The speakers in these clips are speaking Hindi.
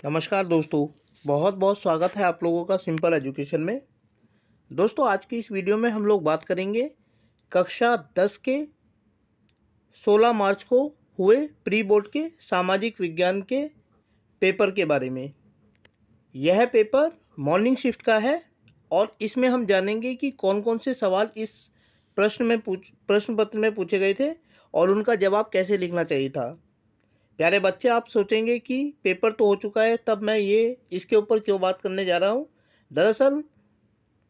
नमस्कार दोस्तों, बहुत बहुत स्वागत है आप लोगों का सिंपल एजुकेशन में। दोस्तों, आज की इस वीडियो में हम लोग बात करेंगे कक्षा 10 के 16 मार्च को हुए प्री बोर्ड के सामाजिक विज्ञान के पेपर के बारे में। यह पेपर मॉर्निंग शिफ्ट का है और इसमें हम जानेंगे कि कौन कौन से सवाल इस प्रश्न पत्र में पूछे गए थे और उनका जवाब कैसे लिखना चाहिए था। प्यारे बच्चे, आप सोचेंगे कि पेपर तो हो चुका है, तब मैं इसके ऊपर क्यों बात करने जा रहा हूँ। दरअसल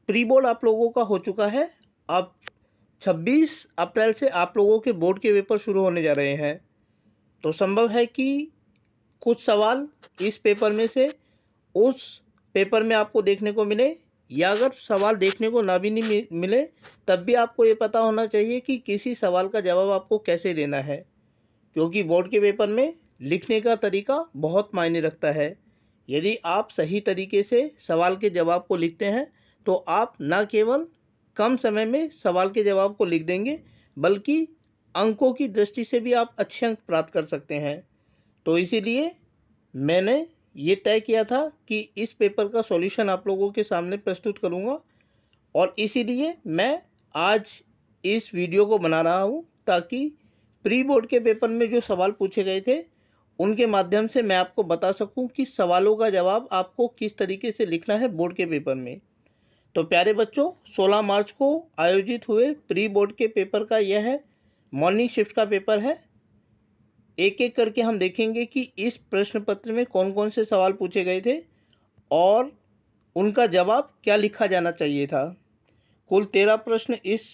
प्री बोर्ड आप लोगों का हो चुका है। अब 26 अप्रैल से आप लोगों के बोर्ड के पेपर शुरू होने जा रहे हैं, तो संभव है कि कुछ सवाल इस पेपर में से उस पेपर में आपको देखने को मिले, या अगर सवाल देखने को ना भी नहीं मिले तब भी आपको ये पता होना चाहिए कि किसी सवाल का जवाब आपको कैसे देना है, क्योंकि बोर्ड के पेपर में लिखने का तरीका बहुत मायने रखता है। यदि आप सही तरीके से सवाल के जवाब को लिखते हैं तो आप न केवल कम समय में सवाल के जवाब को लिख देंगे, बल्कि अंकों की दृष्टि से भी आप अच्छे अंक प्राप्त कर सकते हैं। तो इसीलिए मैंने ये तय किया था कि इस पेपर का सॉल्यूशन आप लोगों के सामने प्रस्तुत करूँगा, और इसीलिए मैं आज इस वीडियो को बना रहा हूँ ताकि प्री बोर्ड के पेपर में जो सवाल पूछे गए थे उनके माध्यम से मैं आपको बता सकूं कि सवालों का जवाब आपको किस तरीके से लिखना है बोर्ड के पेपर में। तो प्यारे बच्चों, 16 मार्च को आयोजित हुए प्री बोर्ड के पेपर का यह है मॉर्निंग शिफ्ट का पेपर है। एक एक करके हम देखेंगे कि इस प्रश्न पत्र में कौन कौन से सवाल पूछे गए थे और उनका जवाब क्या लिखा जाना चाहिए था। कुल 13 प्रश्न इस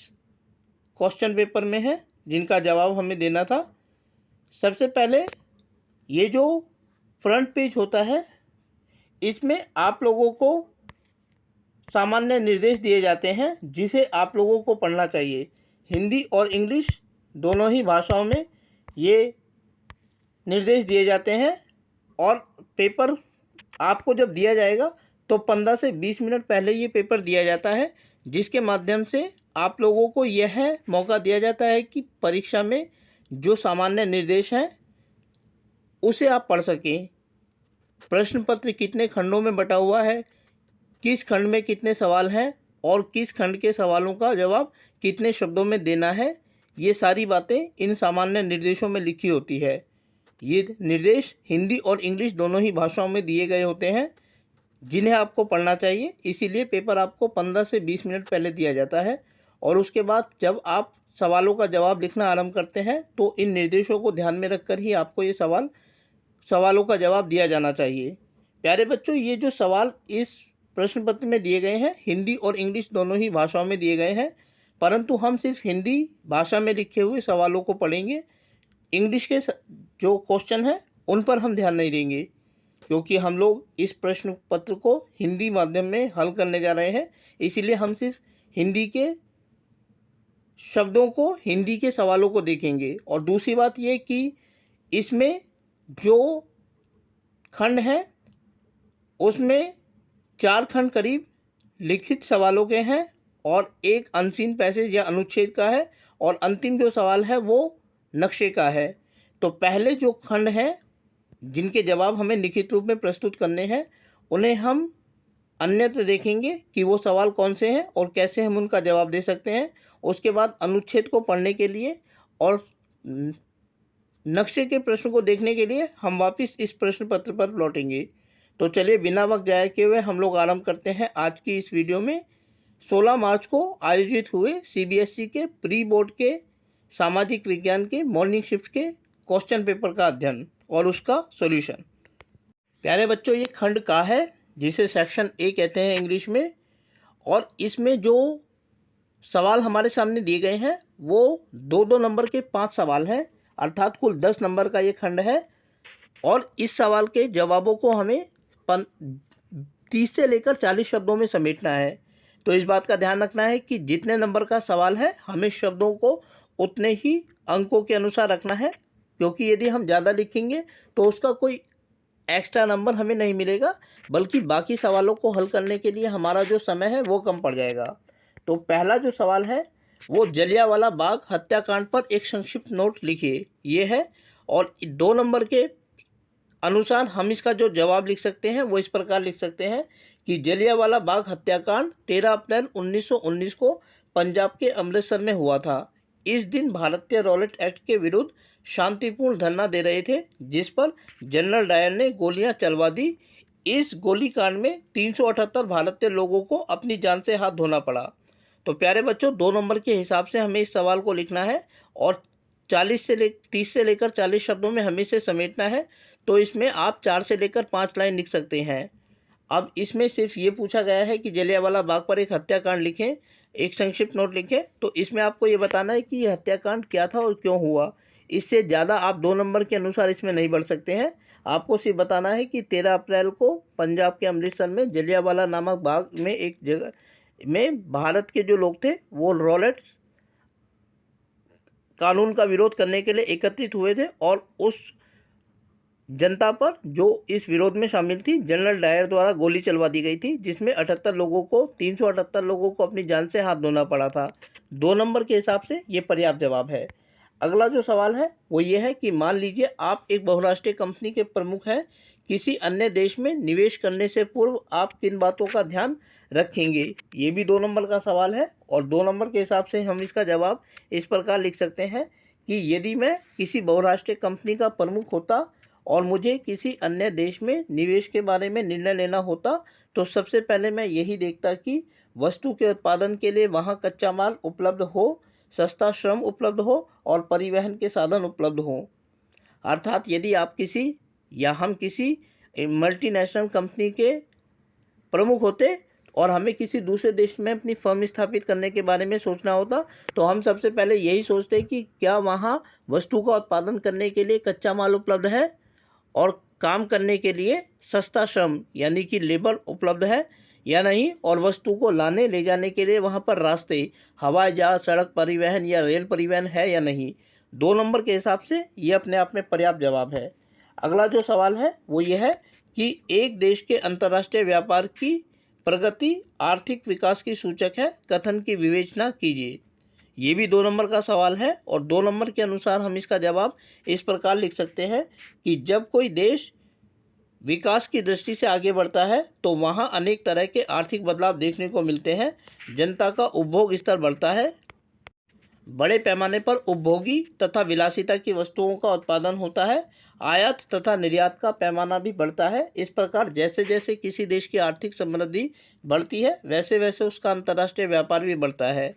क्वेश्चन पेपर में है जिनका जवाब हमें देना था। सबसे पहले ये जो फ्रंट पेज होता है, इसमें आप लोगों को सामान्य निर्देश दिए जाते हैं जिसे आप लोगों को पढ़ना चाहिए। हिंदी और इंग्लिश दोनों ही भाषाओं में ये निर्देश दिए जाते हैं, और पेपर आपको जब दिया जाएगा तो 15 से 20 मिनट पहले ये पेपर दिया जाता है, जिसके माध्यम से आप लोगों को यह मौका दिया जाता है कि परीक्षा में जो सामान्य निर्देश हैं उसे आप पढ़ सकें। प्रश्न पत्र कितने खंडों में बटा हुआ है, किस खंड में कितने सवाल हैं और किस खंड के सवालों का जवाब कितने शब्दों में देना है, ये सारी बातें इन सामान्य निर्देशों में लिखी होती है। ये निर्देश हिंदी और इंग्लिश दोनों ही भाषाओं में दिए गए होते हैं जिन्हें आपको पढ़ना चाहिए। इसीलिए पेपर आपको 15 से 20 मिनट पहले दिया जाता है, और उसके बाद जब आप सवालों का जवाब लिखना आरंभ करते हैं तो इन निर्देशों को ध्यान में रखकर ही आपको ये सवालों का जवाब दिया जाना चाहिए। प्यारे बच्चों, ये जो सवाल इस प्रश्न पत्र में दिए गए हैं हिंदी और इंग्लिश दोनों ही भाषाओं में दिए गए हैं, परंतु हम सिर्फ हिंदी भाषा में लिखे हुए सवालों को पढ़ेंगे। इंग्लिश के जो क्वेश्चन हैं उन पर हम ध्यान नहीं देंगे, क्योंकि हम लोग इस प्रश्न पत्र को हिंदी माध्यम में हल करने जा रहे हैं। इसीलिए हम सिर्फ हिंदी के शब्दों को, हिंदी के सवालों को देखेंगे। और दूसरी बात ये कि इसमें जो खंड है उसमें 4 खंड करीब लिखित सवालों के हैं और एक अनसीन पैसेज या अनुच्छेद का है, और अंतिम जो सवाल है वो नक्शे का है। तो पहले जो खंड हैं जिनके जवाब हमें लिखित रूप में प्रस्तुत करने हैं उन्हें हम अन्यत्र देखेंगे कि वो सवाल कौन से हैं और कैसे हम उनका जवाब दे सकते हैं। उसके बाद अनुच्छेद को पढ़ने के लिए और नक्शे के प्रश्न को देखने के लिए हम वापस इस प्रश्न पत्र पर लौटेंगे। तो चलिए बिना वक्त जाए किए हुए हम लोग आरंभ करते हैं आज की इस वीडियो में 16 मार्च को आयोजित हुए सीबीएसई के प्री बोर्ड के सामाजिक विज्ञान के मॉर्निंग शिफ्ट के क्वेश्चन पेपर का अध्ययन और उसका सॉल्यूशन। प्यारे बच्चों, ये खंड का है जिसे सेक्शन ए कहते हैं इंग्लिश में, और इसमें जो सवाल हमारे सामने दिए गए हैं वो 2-2 नंबर के 5 सवाल हैं, अर्थात कुल 10 नंबर का ये खंड है। और इस सवाल के जवाबों को हमें 30 से लेकर 40 शब्दों में समेटना है। तो इस बात का ध्यान रखना है कि जितने नंबर का सवाल है हमें शब्दों को उतने ही अंकों के अनुसार रखना है, क्योंकि यदि हम ज़्यादा लिखेंगे तो उसका कोई एक्स्ट्रा नंबर हमें नहीं मिलेगा, बल्कि बाकी सवालों को हल करने के लिए हमारा जो समय है वो कम पड़ जाएगा। तो पहला जो सवाल है वो जलियांवाला बाग हत्याकांड पर एक संक्षिप्त नोट लिखिए, ये है। और 2 नंबर के अनुसार हम इसका जो जवाब लिख सकते हैं वो इस प्रकार लिख सकते हैं कि जलियांवाला बाग हत्याकांड 13 अप्रैल 1919 को पंजाब के अमृतसर में हुआ था। इस दिन भारतीय रॉलेट एक्ट के विरुद्ध शांतिपूर्ण धरना दे रहे थे, जिस पर जनरल डायर ने गोलियां चलवा दी। इस गोलीकांड में 378 भारतीय लोगों को अपनी जान से हाथ धोना पड़ा। तो प्यारे बच्चों, 2 नंबर के हिसाब से हमें इस सवाल को लिखना है और 30 से लेकर 40 शब्दों में हमें इसे समेटना है। तो इसमें आप 4 से लेकर 5 लाइन लिख सकते हैं। अब इसमें सिर्फ ये पूछा गया है कि जलियांवाला बाग पर एक हत्याकांड लिखें, एक संक्षिप्त नोट लिखें। तो इसमें आपको ये बताना है कि ये हत्याकांड क्या था और क्यों हुआ। इससे ज़्यादा आप 2 नंबर के अनुसार इसमें नहीं बढ़ सकते हैं। आपको सिर्फ बताना है कि 13 अप्रैल को पंजाब के अमृतसर में जलियांवाला नामक बाग में एक जगह में भारत के जो लोग थे वो रॉलेट कानून का विरोध करने के लिए एकत्रित हुए थे और उस जनता पर जो इस विरोध में शामिल थी जनरल डायर द्वारा गोली चलवा दी गई थी, जिसमें 378 लोगों को अपनी जान से हाथ धोना पड़ा था। 2 नंबर के हिसाब से ये पर्याप्त जवाब है। अगला जो सवाल है वो ये है कि मान लीजिए आप एक बहुराष्ट्रीय कंपनी के प्रमुख हैं। किसी अन्य देश में निवेश करने से पूर्व आप किन बातों का ध्यान रखेंगे? ये भी 2 नंबर का सवाल है और 2 नंबर के हिसाब से हम इसका जवाब इस प्रकार लिख सकते हैं कि यदि मैं किसी बहुराष्ट्रीय कंपनी का प्रमुख होता और मुझे किसी अन्य देश में निवेश के बारे में निर्णय लेना होता, तो सबसे पहले मैं यही देखता कि वस्तु के उत्पादन के लिए वहाँ कच्चा माल उपलब्ध हो, सस्ता श्रम उपलब्ध हो और परिवहन के साधन उपलब्ध हो। अर्थात यदि आप किसी या हम किसी मल्टीनेशनल कंपनी के प्रमुख होते और हमें किसी दूसरे देश में अपनी फर्म स्थापित करने के बारे में सोचना होता, तो हम सबसे पहले यही सोचते कि क्या वहाँ वस्तु का उत्पादन करने के लिए कच्चा माल उपलब्ध है और काम करने के लिए सस्ता श्रम यानी कि लेबर उपलब्ध है या नहीं, और वस्तु को लाने ले जाने के लिए वहाँ पर रास्ते, हवाई जहाज, सड़क परिवहन या रेल परिवहन है या नहीं। 2 नंबर के हिसाब से ये अपने आप में पर्याप्त जवाब है। अगला जो सवाल है वो ये है कि एक देश के अंतर्राष्ट्रीय व्यापार की प्रगति आर्थिक विकास की सूचक है, कथन की विवेचना कीजिए। ये भी 2 नंबर का सवाल है और 2 नंबर के अनुसार हम इसका जवाब इस प्रकार लिख सकते हैं कि जब कोई देश विकास की दृष्टि से आगे बढ़ता है तो वहाँ अनेक तरह के आर्थिक बदलाव देखने को मिलते हैं। जनता का उपभोग स्तर बढ़ता है, बड़े पैमाने पर उपभोगी तथा विलासिता की वस्तुओं का उत्पादन होता है, आयात तथा निर्यात का पैमाना भी बढ़ता है। इस प्रकार जैसे जैसे किसी देश की आर्थिक समृद्धि बढ़ती है वैसे वैसे उसका अंतर्राष्ट्रीय व्यापार भी बढ़ता है।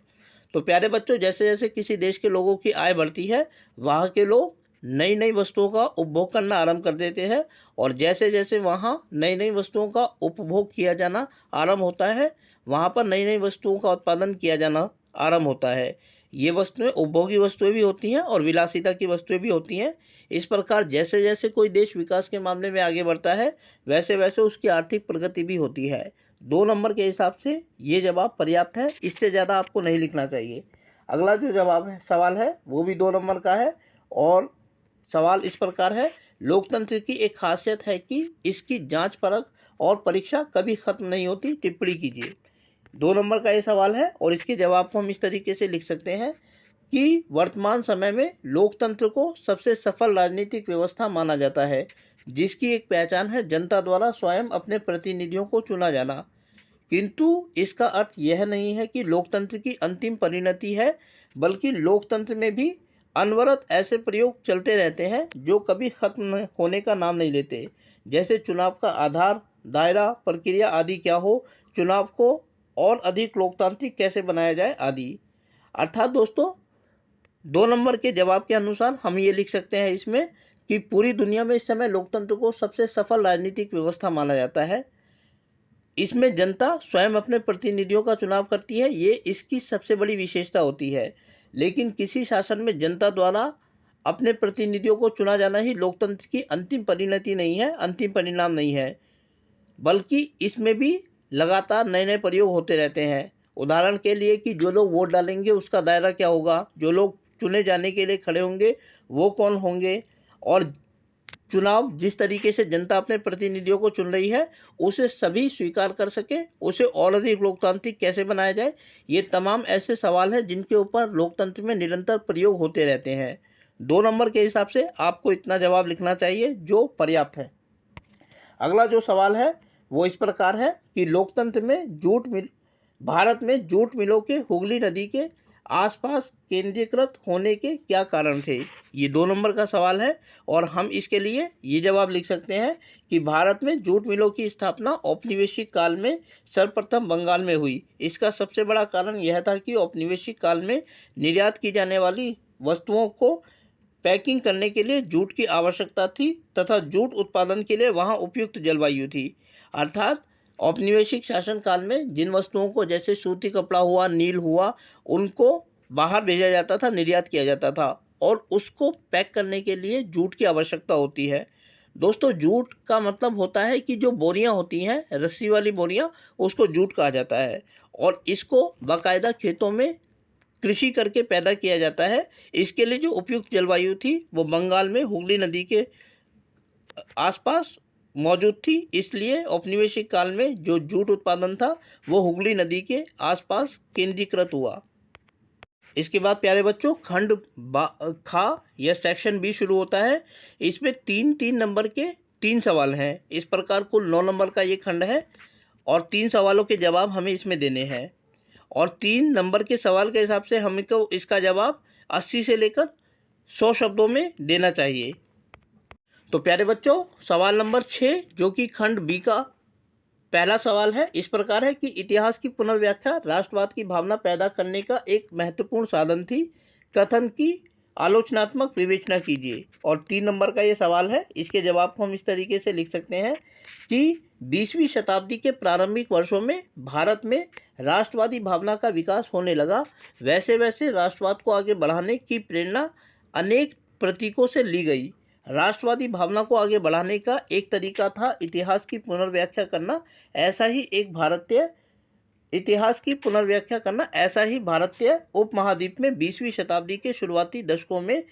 तो प्यारे बच्चों, जैसे जैसे किसी देश के लोगों की आय बढ़ती है वहाँ के लोग नई नई वस्तुओं का उपभोग करना आरंभ कर देते हैं और जैसे जैसे वहाँ नई नई वस्तुओं का उपभोग किया जाना आरंभ होता है वहाँ पर नई नई वस्तुओं का उत्पादन किया जाना आरंभ होता है। ये वस्तुएं उपभोगी वस्तुएं भी होती हैं और विलासिता की वस्तुएं भी होती हैं। इस प्रकार जैसे जैसे कोई देश विकास के मामले में आगे बढ़ता है वैसे वैसे उसकी आर्थिक प्रगति भी होती है। 2 नंबर के हिसाब से ये जवाब पर्याप्त है, इससे ज़्यादा आपको नहीं लिखना चाहिए। अगला जो जवाब है सवाल है वो भी 2 नंबर का है और सवाल इस प्रकार है, लोकतंत्र की एक खासियत है कि इसकी जांच परख और परीक्षा कभी खत्म नहीं होती, टिप्पणी कीजिए। 2 नंबर का ये सवाल है और इसके जवाब को हम इस तरीके से लिख सकते हैं कि वर्तमान समय में लोकतंत्र को सबसे सफल राजनीतिक व्यवस्था माना जाता है, जिसकी एक पहचान है जनता द्वारा स्वयं अपने प्रतिनिधियों को चुना जाना। किंतु इसका अर्थ यह नहीं है कि लोकतंत्र की अंतिम परिणति है, बल्कि लोकतंत्र में भी अनवरत ऐसे प्रयोग चलते रहते हैं जो कभी खत्म होने का नाम नहीं लेते, जैसे चुनाव का आधार, दायरा, प्रक्रिया आदि क्या हो, चुनाव को और अधिक लोकतांत्रिक कैसे बनाया जाए आदि। अर्थात दोस्तों 2 नंबर के जवाब के अनुसार हम ये लिख सकते हैं इसमें कि पूरी दुनिया में इस समय लोकतंत्र को सबसे सफल राजनीतिक व्यवस्था माना जाता है। इसमें जनता स्वयं अपने प्रतिनिधियों का चुनाव करती है, ये इसकी सबसे बड़ी विशेषता होती है। लेकिन किसी शासन में जनता द्वारा अपने प्रतिनिधियों को चुना जाना ही लोकतंत्र की अंतिम परिणति नहीं है, अंतिम परिणाम नहीं है, बल्कि इसमें भी लगातार नए नए प्रयोग होते रहते हैं। उदाहरण के लिए कि जो लोग वोट डालेंगे उसका दायरा क्या होगा, जो लोग चुने जाने के लिए खड़े होंगे वो कौन होंगे, और चुनाव जिस तरीके से जनता अपने प्रतिनिधियों को चुन रही है उसे सभी स्वीकार कर सके, उसे और अधिक लोकतांत्रिक कैसे बनाया जाए, ये तमाम ऐसे सवाल हैं जिनके ऊपर लोकतंत्र में निरंतर प्रयोग होते रहते हैं। 2 नंबर के हिसाब से आपको इतना जवाब लिखना चाहिए जो पर्याप्त है। अगला जो सवाल है वो इस प्रकार है कि लोकतंत्र में भारत में जूट मिलों के हुगली नदी के आसपास केंद्रीकृत होने के क्या कारण थे। ये 2 नंबर का सवाल है और हम इसके लिए ये जवाब लिख सकते हैं कि भारत में जूट मिलों की स्थापना औपनिवेशिक काल में सर्वप्रथम बंगाल में हुई। इसका सबसे बड़ा कारण यह था कि औपनिवेशिक काल में निर्यात की जाने वाली वस्तुओं को पैकिंग करने के लिए जूट की आवश्यकता थी तथा जूट उत्पादन के लिए वहां उपयुक्त जलवायु थी। अर्थात औपनिवेशिक शासन काल में जिन वस्तुओं को जैसे सूती कपड़ा हुआ, नील हुआ, उनको बाहर भेजा जाता था, निर्यात किया जाता था और उसको पैक करने के लिए जूट की आवश्यकता होती है। दोस्तों, जूट का मतलब होता है कि जो बोरियां होती हैं, रस्सी वाली बोरियां, उसको जूट कहा जाता है और इसको बाकायदा खेतों में कृषि करके पैदा किया जाता है। इसके लिए जो उपयुक्त जलवायु थी वो बंगाल में हुगली नदी के आसपास मौजूद थी। इसलिए औपनिवेशिक काल में जो जूट उत्पादन था वो हुगली नदी के आसपास केंद्रीकृत हुआ। इसके बाद प्यारे बच्चों, खंड खा या सेक्शन बी शुरू होता है। इसमें 3-3 नंबर के 3 सवाल हैं। इस प्रकार कुल 9 नंबर का ये खंड है और 3 सवालों के जवाब हमें इसमें देने हैं और 3 नंबर के सवाल के हिसाब से हमको इसका जवाब 80 से लेकर 100 शब्दों में देना चाहिए। तो प्यारे बच्चों, सवाल नंबर 6 जो कि खंड बी का पहला सवाल है, इस प्रकार है कि इतिहास की पुनर्व्याख्या राष्ट्रवाद की भावना पैदा करने का एक महत्वपूर्ण साधन थी। कथन की आलोचनात्मक विवेचना कीजिए। और 3 नंबर का ये सवाल है, इसके जवाब को हम इस तरीके से लिख सकते हैं कि 20वीं शताब्दी के प्रारंभिक वर्षों में भारत में राष्ट्रवादी भावना का विकास होने लगा। वैसे वैसे राष्ट्रवाद को आगे बढ़ाने की प्रेरणा अनेक प्रतीकों से ली गई। राष्ट्रवादी भावना को आगे बढ़ाने का एक तरीका था इतिहास की पुनर्व्याख्या करना। ऐसा ही भारतीय उपमहाद्वीप में 20वीं शताब्दी के शुरुआती दशकों में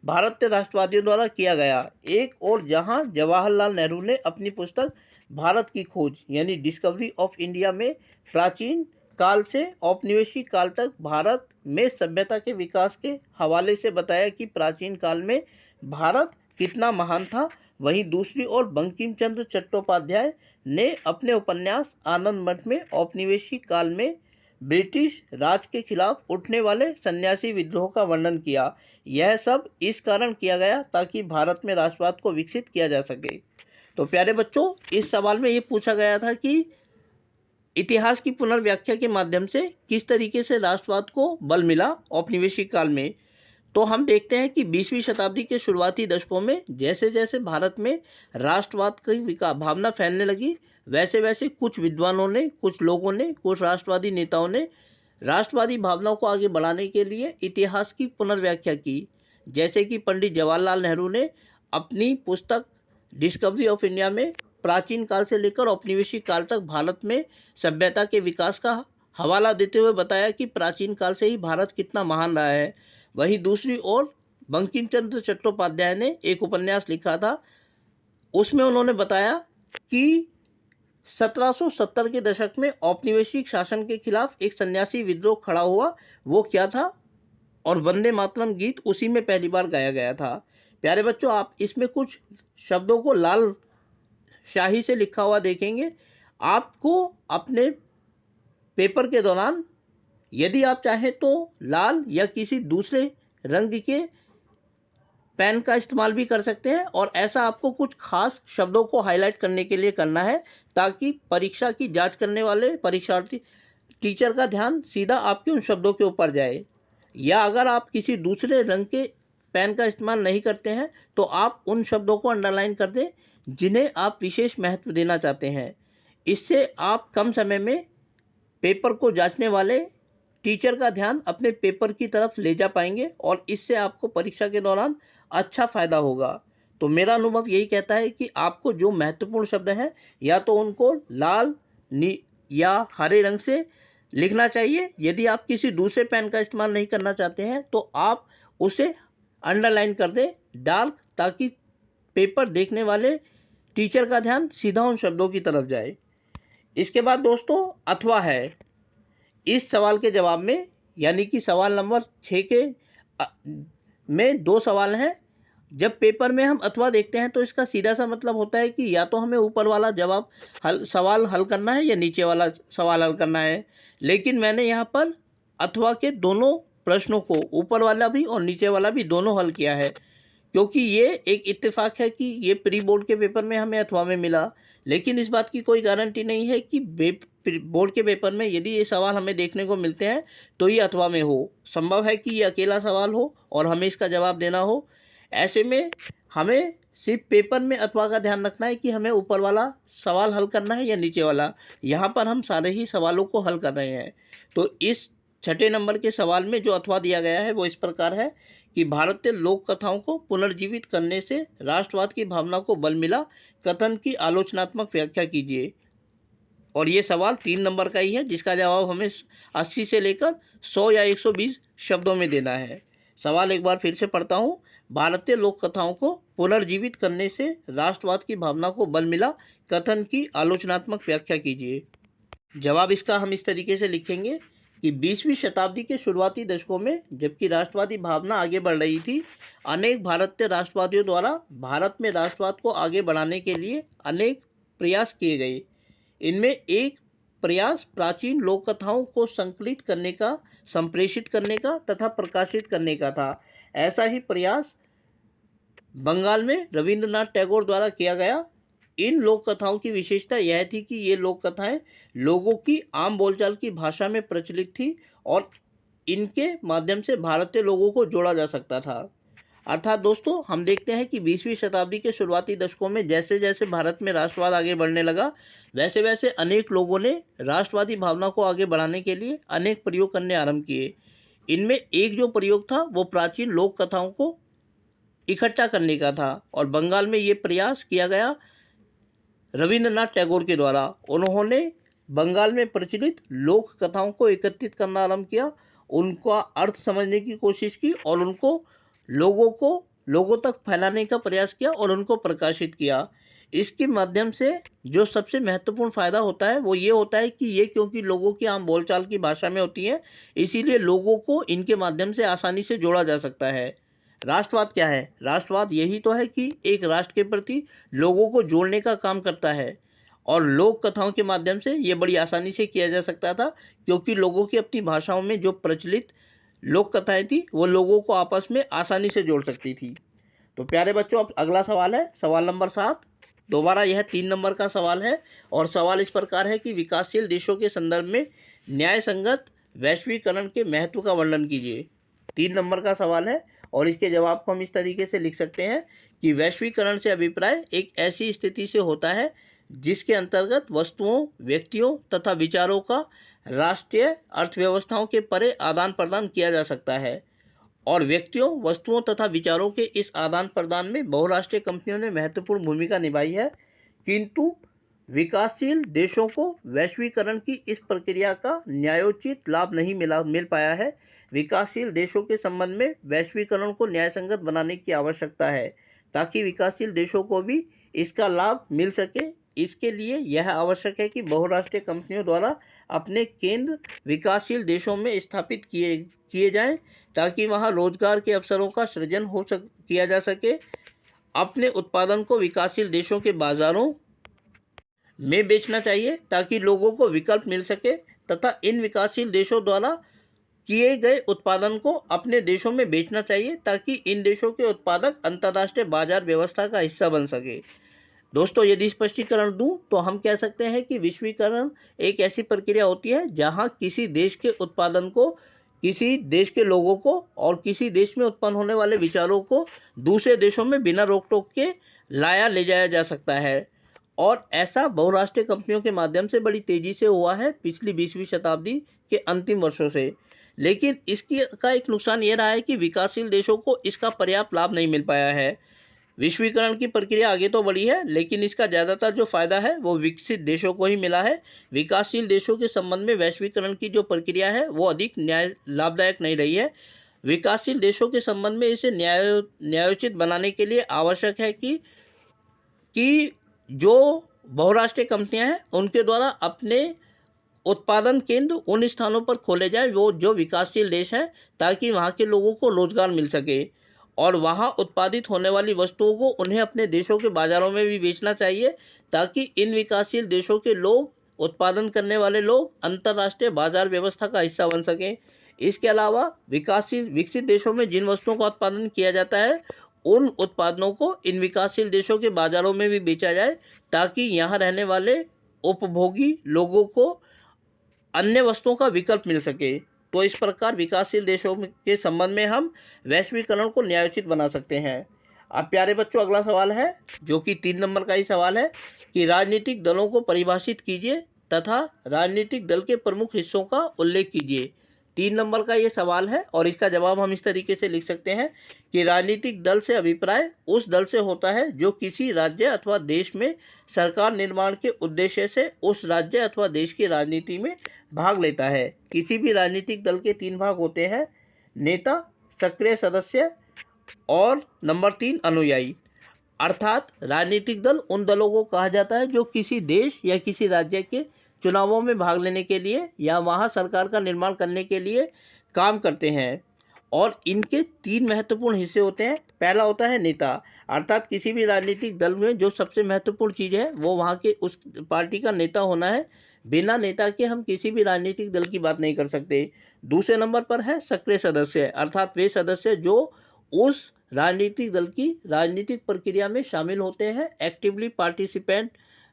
भारतीय राष्ट्रवादियों द्वारा किया गया। एक और जहां जवाहरलाल नेहरू ने अपनी पुस्तक भारत की खोज यानी डिस्कवरी ऑफ इंडिया में प्राचीन काल से औपनिवेशिक काल तक भारत में सभ्यता के विकास के हवाले से बताया कि प्राचीन काल में भारत कितना महान था, वहीं दूसरी ओर बंकिम चंद्र चट्टोपाध्याय ने अपने उपन्यास आनंद मठ में औपनिवेशिक काल में ब्रिटिश राज के खिलाफ उठने वाले सन्यासी विद्रोह का वर्णन किया। यह सब इस कारण किया गया ताकि भारत में राष्ट्रवाद को विकसित किया जा सके। तो प्यारे बच्चों, इस सवाल में ये पूछा गया था कि इतिहास की पुनर्व्याख्या के माध्यम से किस तरीके से राष्ट्रवाद को बल मिला औपनिवेशिक काल में। तो हम देखते हैं कि 20वीं शताब्दी के शुरुआती दशकों में जैसे जैसे भारत में राष्ट्रवाद की भावना फैलने लगी, वैसे वैसे कुछ विद्वानों ने, कुछ लोगों ने, कुछ राष्ट्रवादी नेताओं ने राष्ट्रवादी भावनाओं को आगे बढ़ाने के लिए इतिहास की पुनर्व्याख्या की। जैसे कि पंडित जवाहरलाल नेहरू ने अपनी पुस्तक डिस्कवरी ऑफ इंडिया में प्राचीन काल से लेकर औपनिवेशिक काल तक भारत में सभ्यता के विकास का हवाला देते हुए बताया कि प्राचीन काल से ही भारत कितना महान रहा है। वहीं दूसरी ओर बंकिम चंद्र चट्टोपाध्याय ने एक उपन्यास लिखा था, उसमें उन्होंने बताया कि 1770 के दशक में औपनिवेशिक शासन के खिलाफ एक सन्यासी विद्रोह खड़ा हुआ। वो क्या था? और वंदे मातरम गीत उसी में पहली बार गाया गया था। प्यारे बच्चों, आप इसमें कुछ शब्दों को लाल शाही से लिखा हुआ देखेंगे। आपको अपने पेपर के दौरान यदि आप चाहें तो लाल या किसी दूसरे रंग के पेन का इस्तेमाल भी कर सकते हैं और ऐसा आपको कुछ खास शब्दों को हाईलाइट करने के लिए करना है ताकि परीक्षा की जांच करने वाले परीक्षार्थी टीचर का ध्यान सीधा आपके उन शब्दों के ऊपर जाए। या अगर आप किसी दूसरे रंग के पेन का इस्तेमाल नहीं करते हैं तो आप उन शब्दों को अंडरलाइन कर दें जिन्हें आप विशेष महत्व देना चाहते हैं। इससे आप कम समय में पेपर को जांचने वाले टीचर का ध्यान अपने पेपर की तरफ ले जा पाएंगे और इससे आपको परीक्षा के दौरान अच्छा फ़ायदा होगा। तो मेरा अनुभव यही कहता है कि आपको जो महत्वपूर्ण शब्द हैं या तो उनको लाल या हरे रंग से लिखना चाहिए। यदि आप किसी दूसरे पेन का इस्तेमाल नहीं करना चाहते हैं तो आप उसे अंडरलाइन कर दें डार्क, ताकि पेपर देखने वाले टीचर का ध्यान सीधा उन शब्दों की तरफ जाए। इसके बाद दोस्तों अथवा है। इस सवाल के जवाब में यानी कि सवाल नंबर 6 के में दो सवाल हैं। जब पेपर में हम अथवा देखते हैं तो इसका सीधा सा मतलब होता है कि या तो हमें ऊपर वाला सवाल हल करना है या नीचे वाला सवाल हल करना है। लेकिन मैंने यहाँ पर अथवा के दोनों प्रश्नों को, ऊपर वाला भी और नीचे वाला भी, दोनों हल किया है, क्योंकि ये एक इत्तेफाक है कि ये प्री बोर्ड के पेपर में हमें अथवा में मिला। लेकिन इस बात की कोई गारंटी नहीं है कि बोर्ड के पेपर में यदि ये सवाल हमें देखने को मिलते हैं तो ये अथवा में हो। संभव है कि ये अकेला सवाल हो और हमें इसका जवाब देना हो। ऐसे में हमें सिर्फ पेपर में अथवा का ध्यान रखना है कि हमें ऊपर वाला सवाल हल करना है या नीचे वाला। यहाँ पर हम सारे ही सवालों को हल कर रहे हैं। तो इस छठे नंबर के सवाल में जो अथवा दिया गया है वो इस प्रकार है कि भारतीय लोक कथाओं को पुनर्जीवित करने से राष्ट्रवाद की भावना को बल मिला, कथन की आलोचनात्मक व्याख्या कीजिए। और ये सवाल 3 नंबर का ही है, जिसका जवाब हमें 80 से लेकर 100 या 120 शब्दों में देना है। सवाल एक बार फिर से पढ़ता हूँ। भारतीय लोक कथाओं को पुनर्जीवित करने से राष्ट्रवाद की भावना को बल मिला, कथन की आलोचनात्मक व्याख्या कीजिए। जवाब इसका हम इस तरीके से लिखेंगे कि 20वीं शताब्दी के शुरुआती दशकों में जबकि राष्ट्रवादी भावना आगे बढ़ रही थी, अनेक भारतीय राष्ट्रवादियों द्वारा भारत में राष्ट्रवाद को आगे बढ़ाने के लिए अनेक प्रयास किए गए। इनमें एक प्रयास प्राचीन लोक कथाओं को संकलित करने का, संप्रेषित करने का तथा प्रकाशित करने का था। ऐसा ही प्रयास बंगाल में रविंद्रनाथ टैगोर द्वारा किया गया। इन लोक कथाओं की विशेषता यह थी कि ये लोक कथाएं लोगों की आम बोलचाल की भाषा में प्रचलित थी और इनके माध्यम से भारतीय लोगों को जोड़ा जा सकता था। अर्थात दोस्तों, हम देखते हैं कि 20वीं शताब्दी के शुरुआती दशकों में जैसे जैसे भारत में राष्ट्रवाद आगे बढ़ने लगा, वैसे वैसे अनेक लोगों ने राष्ट्रवादी भावना को आगे बढ़ाने के लिए अनेक प्रयोग करने आरंभ किए। इनमें एक जो प्रयोग था वो प्राचीन लोक कथाओं को इकट्ठा करने का था और बंगाल में ये प्रयास किया गया रविंद्रनाथ टैगोर के द्वारा। उन्होंने बंगाल में प्रचलित लोक कथाओं को एकत्रित करना आरंभ किया, उनका अर्थ समझने की कोशिश की और उनको लोगों तक फैलाने का प्रयास किया और उनको प्रकाशित किया। इसके माध्यम से जो सबसे महत्वपूर्ण फ़ायदा होता है वो ये होता है कि ये क्योंकि लोगों की आम बोलचाल की भाषा में होती है, इसीलिए लोगों को इनके माध्यम से आसानी से जोड़ा जा सकता है। राष्ट्रवाद क्या है? राष्ट्रवाद यही तो है कि एक राष्ट्र के प्रति लोगों को जोड़ने का काम करता है और लोक कथाओं के माध्यम से ये बड़ी आसानी से किया जा सकता था, क्योंकि लोगों की अपनी भाषाओं में जो प्रचलित लोक कथाएं थी वो लोगों को आपस में आसानी से जोड़ सकती थी। तो प्यारे बच्चों, अब अगला सवाल है सवाल नंबर 7। दोबारा यह 3 नंबर का सवाल है और सवाल इस प्रकार है कि विकासशील देशों के संदर्भ में न्याय संगत वैश्वीकरण के महत्व का वर्णन कीजिए। 3 नंबर का सवाल है और इसके जवाब को हम इस तरीके से लिख सकते हैं कि वैश्वीकरण से अभिप्राय एक ऐसी स्थिति से होता है जिसके अंतर्गत वस्तुओं, व्यक्तियों तथा विचारों का राष्ट्रीय अर्थव्यवस्थाओं के परे आदान प्रदान किया जा सकता है और व्यक्तियों, वस्तुओं तथा विचारों के इस आदान प्रदान में बहुराष्ट्रीय कंपनियों ने महत्वपूर्ण भूमिका निभाई है। किंतु विकासशील देशों को वैश्वीकरण की इस प्रक्रिया का न्यायोचित लाभ नहीं मिल पाया है। विकासशील देशों के संबंध में वैश्वीकरण को न्यायसंगत बनाने की आवश्यकता है ताकि विकासशील देशों को भी इसका लाभ मिल सके। इसके लिए यह आवश्यक है कि बहुराष्ट्रीय कंपनियों द्वारा अपने केंद्र विकासशील देशों में स्थापित किए जाएं ताकि वहां रोजगार के अवसरों का सृजन किया जा सके। अपने उत्पादन को विकासशील देशों के बाजारों में बेचना चाहिए ताकि लोगों को विकल्प मिल सके तथा इन विकासशील देशों द्वारा किए गए उत्पादन को अपने देशों में बेचना चाहिए ताकि इन देशों के उत्पादक अंतर्राष्ट्रीय बाजार व्यवस्था का हिस्सा बन सके। दोस्तों, यदि स्पष्टीकरण दूं तो हम कह सकते हैं कि विश्वीकरण एक ऐसी प्रक्रिया होती है जहां किसी देश के उत्पादन को, किसी देश के लोगों को और किसी देश में उत्पन्न होने वाले विचारों को दूसरे देशों में बिना रोक टोक के ले जाया जा सकता है और ऐसा बहुराष्ट्रीय कंपनियों के माध्यम से बड़ी तेज़ी से हुआ है पिछली 20वीं शताब्दी के अंतिम वर्षों से। लेकिन इसका एक नुकसान ये रहा है कि विकासशील देशों को इसका पर्याप्त लाभ नहीं मिल पाया है। विश्वीकरण की प्रक्रिया आगे तो बढ़ी है लेकिन इसका ज़्यादातर जो फायदा है वो विकसित देशों को ही मिला है। विकासशील देशों के संबंध में वैश्वीकरण की जो प्रक्रिया है वो अधिक लाभदायक नहीं रही है। विकासशील देशों के संबंध में इसे न्यायोचित बनाने के लिए आवश्यक है कि जो बहुराष्ट्रीय कंपनियां हैं उनके द्वारा अपने उत्पादन केंद्र उन स्थानों पर खोले जाए वो जो विकासशील देश हैं ताकि वहाँ के लोगों को रोजगार मिल सके और वहाँ उत्पादित होने वाली वस्तुओं को उन्हें अपने देशों के बाज़ारों में भी बेचना चाहिए, ताकि इन विकासशील देशों के लोग, उत्पादन करने वाले लोग अंतर्राष्ट्रीय बाजार व्यवस्था का हिस्सा बन सकें। इसके अलावा विकसित देशों में जिन वस्तुओं का उत्पादन किया जाता है, उन उत्पादनों को इन विकासशील देशों के बाज़ारों में भी बेचा जाए, ताकि यहाँ रहने वाले उपभोगी लोगों को अन्य वस्तुओं का विकल्प मिल सके। तो इस प्रकार विकासशील देशों के संबंध में हम वैश्वीकरण को न्यायोचित बना सकते हैं। अब प्यारे बच्चों, अगला सवाल है जो कि 3 नंबर का ही सवाल है कि राजनीतिक दलों को परिभाषित कीजिए तथा राजनीतिक दल के प्रमुख हिस्सों का उल्लेख कीजिए। 3 नंबर का ये सवाल है और इसका जवाब हम इस तरीके से लिख सकते हैं कि राजनीतिक दल से अभिप्राय उस दल से होता है जो किसी राज्य अथवा देश में सरकार निर्माण के उद्देश्य से उस राज्य अथवा देश की राजनीति में भाग लेता है। किसी भी राजनीतिक दल के 3 भाग होते हैं: नेता, सक्रिय सदस्य और नंबर 3 अनुयायी। अर्थात राजनीतिक दल उन दलों को कहा जाता है जो किसी देश या किसी राज्य के चुनावों में भाग लेने के लिए या वहाँ सरकार का निर्माण करने के लिए काम करते हैं। और इनके 3 महत्वपूर्ण हिस्से होते हैं। पहला होता है नेता, अर्थात किसी भी राजनीतिक दल में जो सबसे महत्वपूर्ण चीज़ है वो वहाँ के उस पार्टी का नेता होना है। बिना नेता के हम किसी भी राजनीतिक दल की बात नहीं कर सकते। दूसरे नंबर पर है सक्रिय सदस्य, अर्थात वे सदस्य जो उस राजनीतिक दल की राजनीतिक प्रक्रिया में शामिल होते हैं, एक्टिवली पार्टिसिपेंट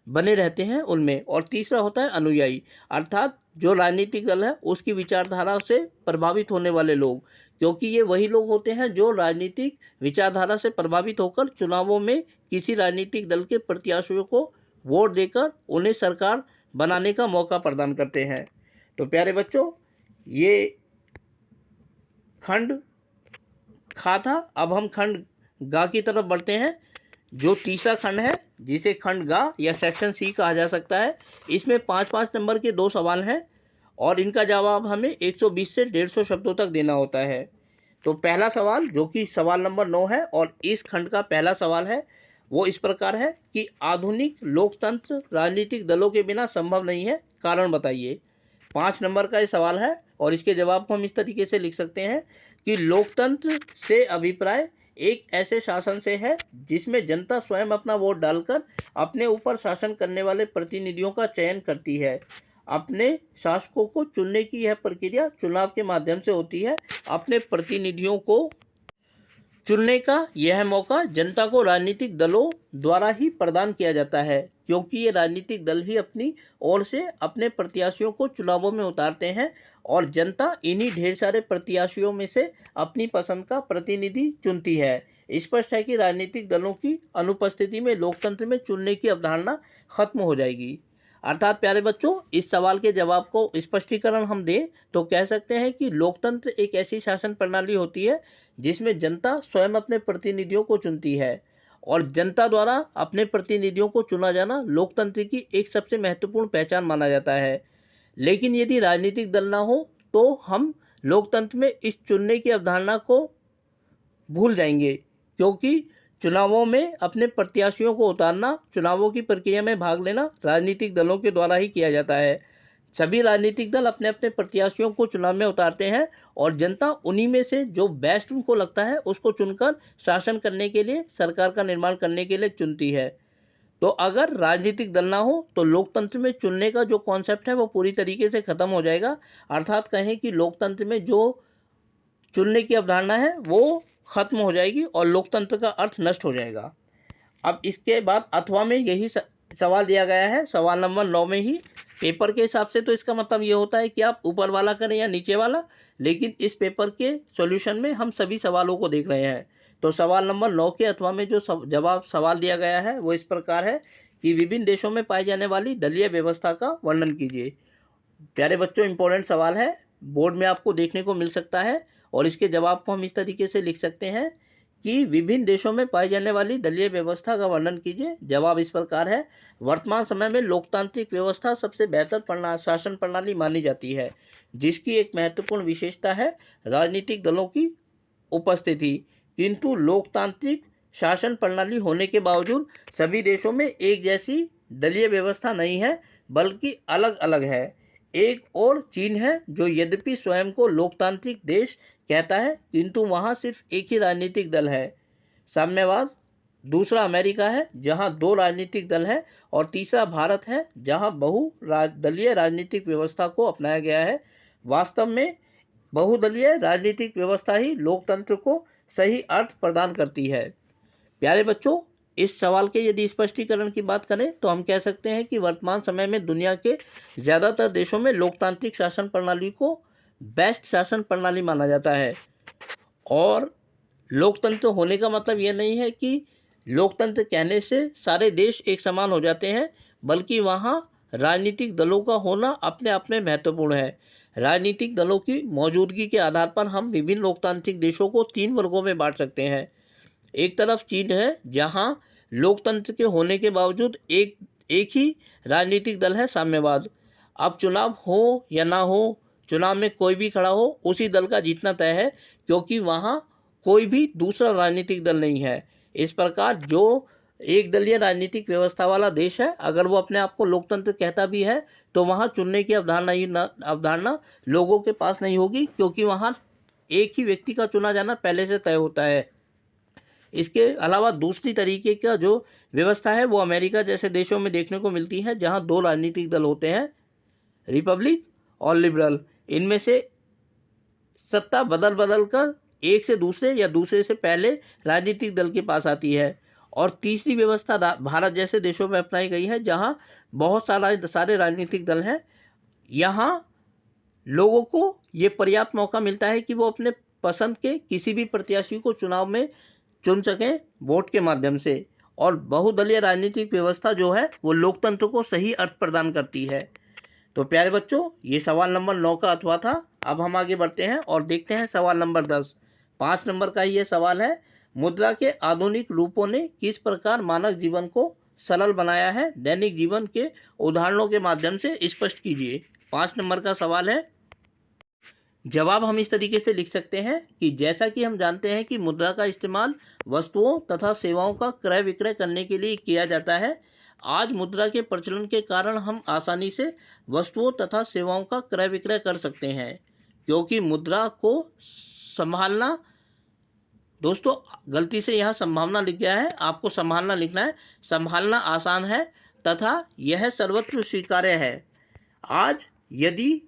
बने रहते हैं उनमें। और तीसरा होता है अनुयायी, अर्थात जो राजनीतिक दल है उसकी विचारधारा से प्रभावित होने वाले लोग, क्योंकि ये वही लोग होते हैं जो राजनीतिक विचारधारा से प्रभावित होकर चुनावों में किसी राजनीतिक दल के प्रत्याशियों को वोट देकर उन्हें सरकार बनाने का मौका प्रदान करते हैं। तो प्यारे बच्चों, ये खंड खा था। अब हम खंड गा की तरफ बढ़ते हैं, जो तीसरा खंड है जिसे खंड गा या सेक्शन सी कहा जा सकता है। इसमें 5-5 नंबर के 2 सवाल हैं और इनका जवाब हमें 120 से 150 शब्दों तक देना होता है। तो पहला सवाल जो कि सवाल नंबर 9 है और इस खंड का पहला सवाल है, वो इस प्रकार है कि आधुनिक लोकतंत्र राजनीतिक दलों के बिना संभव नहीं है, कारण बताइए। 5 नंबर का ये सवाल है और इसके जवाब को हम इस तरीके से लिख सकते हैं कि लोकतंत्र से अभिप्राय एक ऐसे शासन से है जिसमें जनता स्वयं अपना वोट डालकर अपने ऊपर शासन करने वाले प्रतिनिधियों का चयन करती है। अपने शासकों को चुनने की यह प्रक्रिया चुनाव के माध्यम से होती है। अपने प्रतिनिधियों को चुनने का यह मौका जनता को राजनीतिक दलों द्वारा ही प्रदान किया जाता है, क्योंकि ये राजनीतिक दल ही अपनी ओर से अपने प्रत्याशियों को चुनावों में उतारते हैं और जनता इन्हीं ढेर सारे प्रत्याशियों में से अपनी पसंद का प्रतिनिधि चुनती है। स्पष्ट है कि राजनीतिक दलों की अनुपस्थिति में लोकतंत्र में चुनने की अवधारणा खत्म हो जाएगी। अर्थात प्यारे बच्चों, इस सवाल के जवाब को स्पष्टीकरण हम दें तो कह सकते हैं कि लोकतंत्र एक ऐसी शासन प्रणाली होती है जिसमें जनता स्वयं अपने प्रतिनिधियों को चुनती है और जनता द्वारा अपने प्रतिनिधियों को चुना जाना लोकतंत्र की एक सबसे महत्वपूर्ण पहचान माना जाता है। लेकिन यदि राजनीतिक दल ना हो तो हम लोकतंत्र में इस चुनने की अवधारणा को भूल जाएंगे, क्योंकि चुनावों में अपने प्रत्याशियों को उतारना, चुनावों की प्रक्रिया में भाग लेना राजनीतिक दलों के द्वारा ही किया जाता है। सभी राजनीतिक दल अपने अपने प्रत्याशियों को चुनाव में उतारते हैं और जनता उन्हीं में से जो बेस्ट उनको लगता है उसको चुनकर शासन करने के लिए, सरकार का निर्माण करने के लिए चुनती है। तो अगर राजनीतिक दल ना हो तो लोकतंत्र में चुनने का जो कॉन्सेप्ट है वो पूरी तरीके से ख़त्म हो जाएगा। अर्थात कहें कि लोकतंत्र में जो चुनने की अवधारणा है वो खत्म हो जाएगी और लोकतंत्र का अर्थ नष्ट हो जाएगा। अब इसके बाद अथवा में यही सवाल दिया गया है, सवाल नंबर 9 में ही। पेपर के हिसाब से तो इसका मतलब ये होता है कि आप ऊपर वाला करें या नीचे वाला, लेकिन इस पेपर के सॉल्यूशन में हम सभी सवालों को देख रहे हैं। तो सवाल नंबर 9 के अथवा में जो सवाल दिया गया है वो इस प्रकार है कि विभिन्न देशों में पाई जाने वाली दलीय व्यवस्था का वर्णन कीजिए। प्यारे बच्चों, इंपॉर्टेंट सवाल है, बोर्ड में आपको देखने को मिल सकता है और इसके जवाब को हम इस तरीके से लिख सकते हैं कि विभिन्न देशों में पाई जाने वाली दलीय व्यवस्था का वर्णन कीजिए। जवाब इस प्रकार है, वर्तमान समय में लोकतांत्रिक व्यवस्था सबसे बेहतर शासन प्रणाली मानी जाती है, जिसकी एक महत्वपूर्ण विशेषता है राजनीतिक दलों की उपस्थिति। किंतु लोकतांत्रिक शासन प्रणाली होने के बावजूद सभी देशों में एक जैसी दलीय व्यवस्था नहीं है, बल्कि अलग अलग है। एक और चीन है जो यद्यपि स्वयं को लोकतांत्रिक देश कहता है किंतु वहाँ सिर्फ एक ही राजनीतिक दल है, साम्यवाद। दूसरा अमेरिका है जहाँ 2 राजनीतिक दल है, और तीसरा भारत है जहाँ बहुदलीय राजनीतिक व्यवस्था को अपनाया गया है। वास्तव में बहुदलीय राजनीतिक व्यवस्था ही लोकतंत्र को सही अर्थ प्रदान करती है। प्यारे बच्चों, इस सवाल के यदि स्पष्टीकरण की बात करें तो हम कह सकते हैं कि वर्तमान समय में दुनिया के ज़्यादातर देशों में लोकतांत्रिक शासन प्रणाली को बेस्ट शासन प्रणाली माना जाता है। और लोकतंत्र होने का मतलब ये नहीं है कि लोकतंत्र कहने से सारे देश एक समान हो जाते हैं, बल्कि वहाँ राजनीतिक दलों का होना अपने आप में महत्वपूर्ण है। राजनीतिक दलों की मौजूदगी के आधार पर हम विभिन्न लोकतांत्रिक देशों को 3 वर्गों में बांट सकते हैं। एक तरफ चीन है जहाँ लोकतंत्र के होने के बावजूद एक ही राजनीतिक दल है, साम्यवाद। अब चुनाव हो या ना हो, चुनाव में कोई भी खड़ा हो, उसी दल का जीतना तय है, क्योंकि वहाँ कोई भी दूसरा राजनीतिक दल नहीं है। इस प्रकार जो एक दलीय राजनीतिक व्यवस्था वाला देश है, अगर वो अपने आप को लोकतंत्र कहता भी है तो वहाँ चुनने की अवधारणा लोगों के पास नहीं होगी, क्योंकि वहाँ एक ही व्यक्ति का चुना जाना पहले से तय होता है। इसके अलावा दूसरी तरीके का जो व्यवस्था है वो अमेरिका जैसे देशों में देखने को मिलती है, जहाँ 2 राजनीतिक दल होते हैं, रिपब्लिक और लिबरल। इनमें से सत्ता बदल बदल कर एक से दूसरे या दूसरे से पहले राजनीतिक दल के पास आती है। और तीसरी व्यवस्था भारत जैसे देशों में अपनाई गई है, जहाँ बहुत सारे राजनीतिक दल हैं। यहाँ लोगों को ये पर्याप्त मौका मिलता है कि वो अपने पसंद के किसी भी प्रत्याशी को चुनाव में चुन सकें वोट के माध्यम से। और बहुदलीय राजनीतिक व्यवस्था जो है वो लोकतंत्र को सही अर्थ प्रदान करती है। तो प्यारे बच्चों, ये सवाल नंबर 9 का अथवा था। अब हम आगे बढ़ते हैं और देखते हैं सवाल नंबर 10। 5 नंबर का ये सवाल है, मुद्रा के आधुनिक रूपों ने किस प्रकार मानव जीवन को सरल बनाया है, दैनिक जीवन के उदाहरणों के माध्यम से स्पष्ट कीजिए। 5 नंबर का सवाल है। जवाब हम इस तरीके से लिख सकते हैं कि जैसा कि हम जानते हैं कि मुद्रा का इस्तेमाल वस्तुओं तथा सेवाओं का क्रय विक्रय करने के लिए किया जाता है। आज मुद्रा के प्रचलन के कारण हम आसानी से वस्तुओं तथा सेवाओं का क्रय विक्रय कर सकते हैं, क्योंकि मुद्रा को संभालना, दोस्तों गलती से यहाँ संभावना लिख गया है, आपको संभालना लिखना है। संभालना आसान है तथा यह सर्वत्र स्वीकार्य है। आज यदि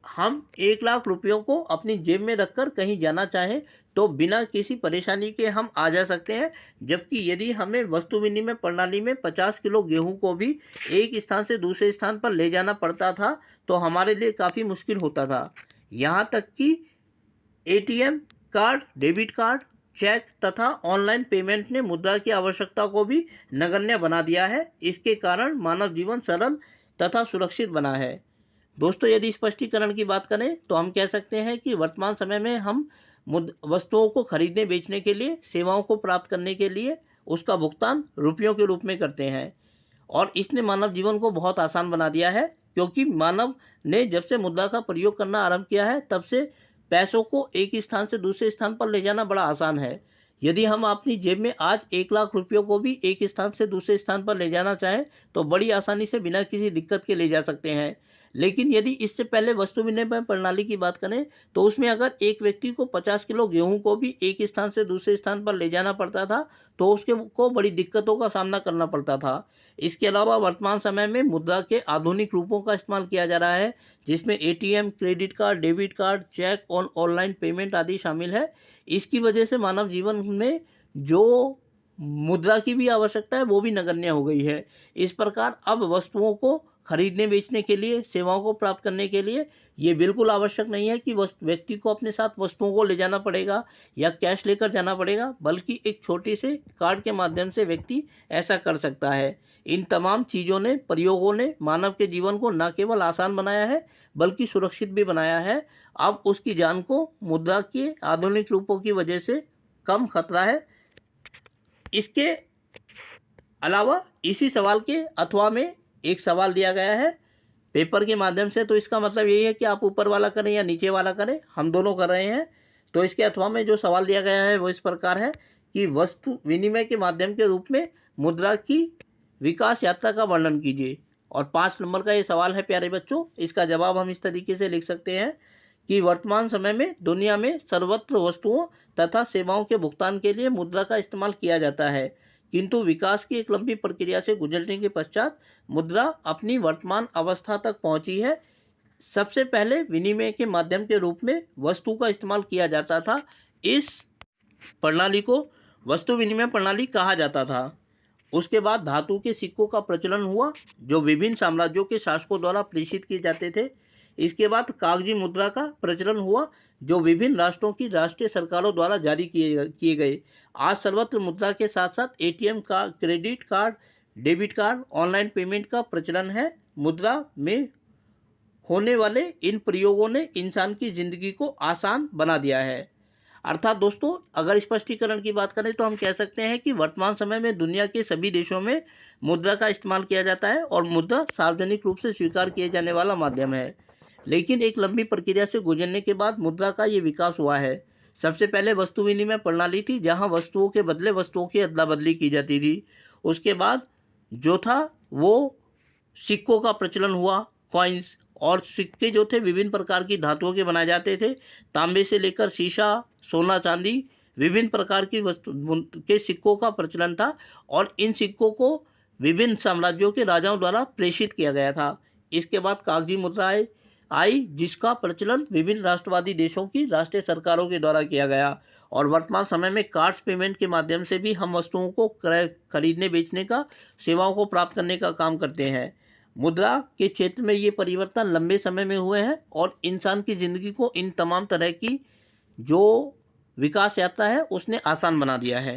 हम 1 लाख रुपयों को अपनी जेब में रखकर कहीं जाना चाहें तो बिना किसी परेशानी के हम आ जा सकते हैं, जबकि यदि हमें वस्तु विनिमय प्रणाली में 50 किलो गेहूं को भी एक स्थान से दूसरे स्थान पर ले जाना पड़ता था तो हमारे लिए काफ़ी मुश्किल होता था। यहाँ तक कि ATM card, debit card, cheque तथा ऑनलाइन पेमेंट ने मुद्रा की आवश्यकता को भी नगण्य बना दिया है। इसके कारण मानव जीवन सरल तथा सुरक्षित बना है। दोस्तों, यदि स्पष्टीकरण की बात करें तो हम कह सकते हैं कि वर्तमान समय में हम वस्तुओं को खरीदने बेचने के लिए, सेवाओं को प्राप्त करने के लिए उसका भुगतान रुपयों के रूप में करते हैं, और इसने मानव जीवन को बहुत आसान बना दिया है, क्योंकि मानव ने जब से मुद्रा का प्रयोग करना आरंभ किया है तब से पैसों को एक स्थान से दूसरे स्थान पर ले जाना बड़ा आसान है। यदि हम अपनी जेब में आज 1 लाख रुपयों को भी एक स्थान से दूसरे स्थान पर ले जाना चाहें तो बड़ी आसानी से बिना किसी दिक्कत के ले जा सकते हैं। लेकिन यदि इससे पहले वस्तु विनिमय प्रणाली की बात करें तो उसमें अगर एक व्यक्ति को 50 किलो गेहूं को भी एक स्थान से दूसरे स्थान पर ले जाना पड़ता था तो उसके को बड़ी दिक्कतों का सामना करना पड़ता था। इसके अलावा वर्तमान समय में मुद्रा के आधुनिक रूपों का इस्तेमाल किया जा रहा है, जिसमें ATM, credit card, debit card, cheque और ऑनलाइन पेमेंट आदि शामिल है। इसकी वजह से मानव जीवन में जो मुद्रा की भी आवश्यकता है वो भी नगण्य हो गई है। इस प्रकार अब वस्तुओं को खरीदने बेचने के लिए, सेवाओं को प्राप्त करने के लिए ये बिल्कुल आवश्यक नहीं है कि व्यक्ति को अपने साथ वस्तुओं को ले जाना पड़ेगा या कैश लेकर जाना पड़ेगा, बल्कि एक छोटे से कार्ड के माध्यम से व्यक्ति ऐसा कर सकता है। इन तमाम चीज़ों ने, प्रयोगों ने मानव के जीवन को न केवल आसान बनाया है बल्कि सुरक्षित भी बनाया है। अब उसकी जान को मुद्रा के आधुनिक रूपों की वजह से कम खतरा है। इसके अलावा इसी सवाल के अथवा में एक सवाल दिया गया है पेपर के माध्यम से, तो इसका मतलब यही है कि आप ऊपर वाला करें या नीचे वाला करें, हम दोनों कर रहे हैं। तो इसके अथवा में जो सवाल दिया गया है वो इस प्रकार है कि वस्तु विनिमय के माध्यम के रूप में मुद्रा की विकास यात्रा का वर्णन कीजिए। और 5 नंबर का ये सवाल है प्यारे बच्चों, इसका जवाब हम इस तरीके से लिख सकते हैं कि वर्तमान समय में दुनिया में सर्वत्र वस्तुओं तथा सेवाओं के भुगतान के लिए मुद्रा का इस्तेमाल किया जाता है, किंतु विकास की एक लंबी प्रक्रिया से गुजरने के पश्चात मुद्रा अपनी वर्तमान अवस्था तक पहुंची है। सबसे पहले विनिमय के माध्यम के रूप में वस्तु का इस्तेमाल किया जाता था। इस प्रणाली को वस्तु विनिमय प्रणाली कहा जाता था। उसके बाद धातु के सिक्कों का प्रचलन हुआ जो विभिन्न साम्राज्यों के शासकों द्वारा प्रेषित किए जाते थे। इसके बाद कागजी मुद्रा का प्रचलन हुआ जो विभिन्न राष्ट्रों की राष्ट्रीय सरकारों द्वारा जारी किए गए। आज सर्वत्र मुद्रा के साथ साथ ATM card, credit card, debit card, online payment का प्रचलन है। मुद्रा में होने वाले इन प्रयोगों ने इंसान की जिंदगी को आसान बना दिया है। अर्थात दोस्तों, अगर स्पष्टीकरण की बात करें तो हम कह सकते हैं कि वर्तमान समय में दुनिया के सभी देशों में मुद्रा का इस्तेमाल किया जाता है और मुद्रा सार्वजनिक रूप से स्वीकार किए जाने वाला माध्यम है। लेकिन एक लंबी प्रक्रिया से गुजरने के बाद मुद्रा का ये विकास हुआ है। सबसे पहले वस्तु विनिमय प्रणाली थी जहाँ वस्तुओं के बदले वस्तुओं की अदला बदली की जाती थी। उसके बाद जो था वो सिक्कों का प्रचलन हुआ, कॉइन्स, और सिक्के जो थे विभिन्न प्रकार की धातुओं के बनाए जाते थे। तांबे से लेकर शीशा, सोना, चांदी, विभिन्न प्रकार की वस्तु के सिक्कों का प्रचलन था और इन सिक्कों को विभिन्न साम्राज्यों के राजाओं द्वारा प्रेषित किया गया था। इसके बाद कागजी मुद्राएं आई जिसका प्रचलन विभिन्न राष्ट्रवादी देशों की राष्ट्रीय सरकारों के द्वारा किया गया और वर्तमान समय में कार्ड्स पेमेंट के माध्यम से भी हम वस्तुओं को खरीदने बेचने का, सेवाओं को प्राप्त करने का काम करते हैं। मुद्रा के क्षेत्र में ये परिवर्तन लंबे समय में हुए हैं और इंसान की ज़िंदगी को इन तमाम तरह की जो विकास यात्रा है उसने आसान बना दिया है।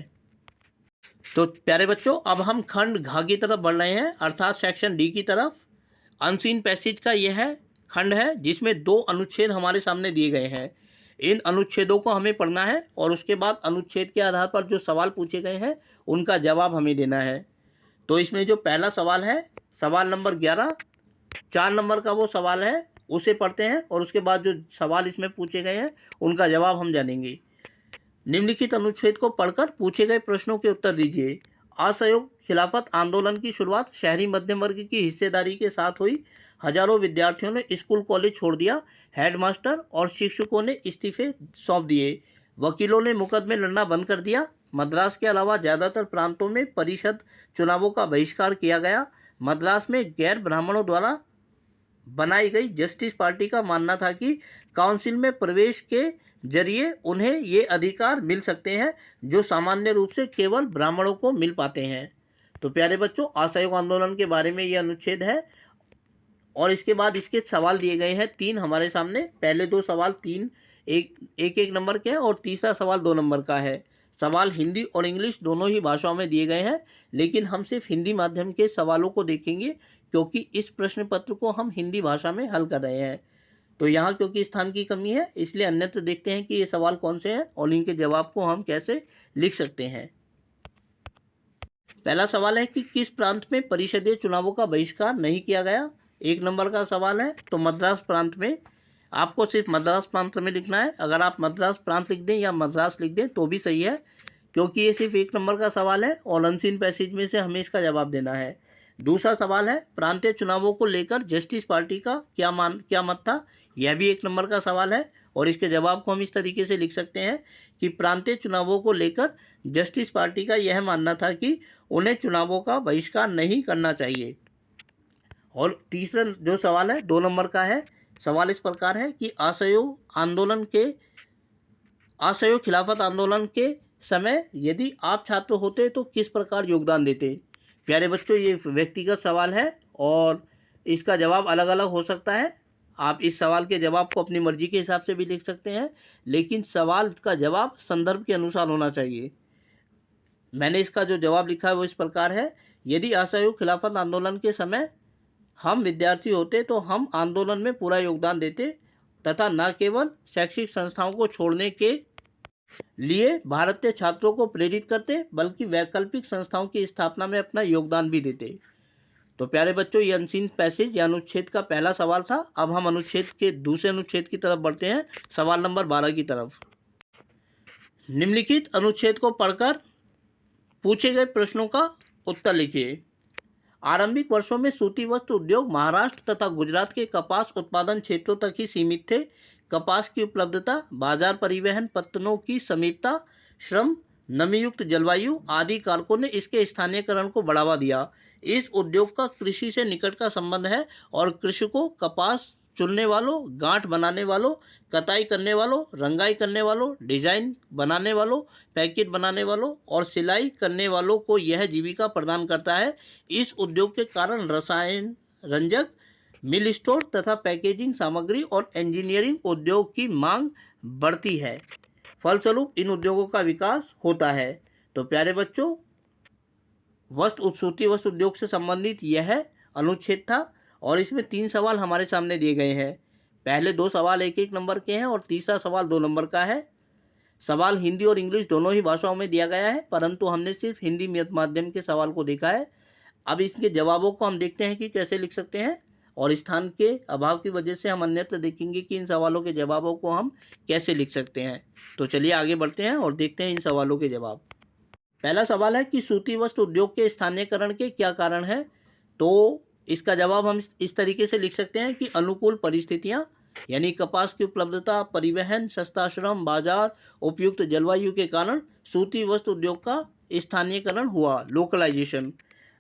तो प्यारे बच्चों, अब हम खंड घ की तरफ बढ़ रहे हैं, अर्थात सेक्शन डी की तरफ। अनसीन पैसेज का यह है खंड है जिसमें 2 अनुच्छेद हमारे सामने दिए गए हैं। इन अनुच्छेदों को हमें पढ़ना है और उसके बाद अनुच्छेद के आधार पर जो सवाल पूछे गए हैं उनका जवाब हमें देना है। तो इसमें जो पहला सवाल है, सवाल नंबर 11, 4 नंबर का वो सवाल है, उसे पढ़ते हैं और उसके बाद जो सवाल इसमें पूछे गए हैं उनका जवाब हम जानेंगे। निम्नलिखित अनुच्छेद को पढ़कर पूछे गए प्रश्नों के उत्तर दीजिए। असहयोग खिलाफत आंदोलन की शुरुआत शहरी मध्यम वर्ग की हिस्सेदारी के साथ हुई। हजारों विद्यार्थियों ने स्कूल कॉलेज छोड़ दिया। हेडमास्टर और शिक्षकों ने इस्तीफे सौंप दिए। वकीलों ने मुकदमे लड़ना बंद कर दिया। मद्रास के अलावा ज़्यादातर प्रांतों में परिषद चुनावों का बहिष्कार किया गया। मद्रास में गैर ब्राह्मणों द्वारा बनाई गई जस्टिस पार्टी का मानना था कि काउंसिल में प्रवेश के जरिए उन्हें ये अधिकार मिल सकते हैं जो सामान्य रूप से केवल ब्राह्मणों को मिल पाते हैं। तो प्यारे बच्चों, असहयोग आंदोलन के बारे में ये अनुच्छेद है और इसके बाद इसके सवाल दिए गए हैं 3 हमारे सामने। पहले 2 सवाल 3 एक नंबर के हैं और तीसरा सवाल 2 नंबर का है। सवाल हिंदी और इंग्लिश दोनों ही भाषाओं में दिए गए हैं, लेकिन हम सिर्फ हिंदी माध्यम के सवालों को देखेंगे क्योंकि इस प्रश्न पत्र को हम हिंदी भाषा में हल कर रहे हैं। तो यहाँ क्योंकि स्थान की कमी है इसलिए अन्यत्र देखते हैं कि ये सवाल कौन से हैं और इनके जवाब को हम कैसे लिख सकते हैं। पहला सवाल है कि किस प्रांत में परिषदीय चुनावों का बहिष्कार नहीं किया गया। 1 नंबर का सवाल है तो मद्रास प्रांत में। आपको सिर्फ मद्रास प्रांत में लिखना है। अगर आप मद्रास प्रांत लिख दें या मद्रास लिख दें तो भी सही है क्योंकि ये सिर्फ 1 नंबर का सवाल है और अनसीन पैसेज में से हमें इसका जवाब देना है। दूसरा सवाल है प्रांतीय चुनावों को लेकर जस्टिस पार्टी का क्या मत था। यह भी 1 नंबर का सवाल है और इसके जवाब को हम इस तरीके से लिख सकते हैं कि प्रांतीय चुनावों को लेकर जस्टिस पार्टी का यह मानना था कि उन्हें चुनावों का बहिष्कार नहीं करना चाहिए। और तीसरा जो सवाल है 2 नंबर का है। सवाल इस प्रकार है कि असहयोग खिलाफत आंदोलन के समय यदि आप छात्र होते तो किस प्रकार योगदान देते। प्यारे बच्चों, ये व्यक्तिगत सवाल है और इसका जवाब अलग अलग हो सकता है। आप इस सवाल के जवाब को अपनी मर्जी के हिसाब से भी लिख सकते हैं, लेकिन सवाल का जवाब संदर्भ के अनुसार होना चाहिए। मैंने इसका जो जवाब लिखा है वो इस प्रकार है। यदि असहयोग खिलाफत आंदोलन के समय हम विद्यार्थी होते तो हम आंदोलन में पूरा योगदान देते तथा न केवल शैक्षिक संस्थाओं को छोड़ने के लिए भारतीय छात्रों को प्रेरित करते बल्कि वैकल्पिक संस्थाओं की स्थापना में अपना योगदान भी देते। तो प्यारे बच्चों, ये अनसीन पैसेज या अनुच्छेद का पहला सवाल था। अब हम अनुच्छेद के दूसरे अनुच्छेद की तरफ बढ़ते हैं, सवाल नंबर 12 की तरफ। निम्नलिखित अनुच्छेद को पढ़कर पूछे गए प्रश्नों का उत्तर लिखिए। आरंभिक वर्षों में सूती वस्त्र उद्योग महाराष्ट्र तथा गुजरात के कपास उत्पादन क्षेत्रों तक ही सीमित थे। कपास की उपलब्धता, बाजार परिवहन, पत्तनों की समीपता, श्रम, नमीयुक्त जलवायु आदि कारकों ने इसके स्थानीयकरण को बढ़ावा दिया। इस उद्योग का कृषि से निकट का संबंध है और कृषकों, कपास चुनने वालों, गांठ बनाने वालों, कताई करने वालों, रंगाई करने वालों, डिजाइन बनाने वालों, पैकेट बनाने वालों और सिलाई करने वालों को यह जीविका प्रदान करता है। इस उद्योग के कारण रसायन, रंजक, मिल स्टोर तथा पैकेजिंग सामग्री और इंजीनियरिंग उद्योग की मांग बढ़ती है। फलस्वरूप इन उद्योगों का विकास होता है। तो प्यारे बच्चों, सूती वस्त्र उद्योग से संबंधित यह अनुच्छेद था और इसमें 3 सवाल हमारे सामने दिए गए हैं। पहले 2 सवाल 1-1 नंबर के हैं और तीसरा सवाल 2 नंबर का है। सवाल हिंदी और इंग्लिश दोनों ही भाषाओं में दिया गया है, परंतु हमने सिर्फ हिंदी माध्यम के सवाल को देखा है। अब इसके जवाबों को हम देखते हैं कि कैसे लिख सकते हैं और स्थान के अभाव की वजह से हम अन्यत्र देखेंगे कि इन सवालों के जवाबों को हम कैसे लिख सकते हैं। तो चलिए आगे बढ़ते हैं और देखते हैं इन सवालों के जवाब। पहला सवाल है कि सूती वस्त्र उद्योग के स्थानीयकरण के क्या कारण हैं। तो इसका जवाब हम इस तरीके से लिख सकते हैं कि अनुकूल परिस्थितियां, यानी कपास की उपलब्धता, परिवहन, सस्ता श्रम, बाजार, उपयुक्त जलवायु के कारण सूती वस्त्र उद्योग का स्थानीयकरण हुआ, लोकलाइजेशन।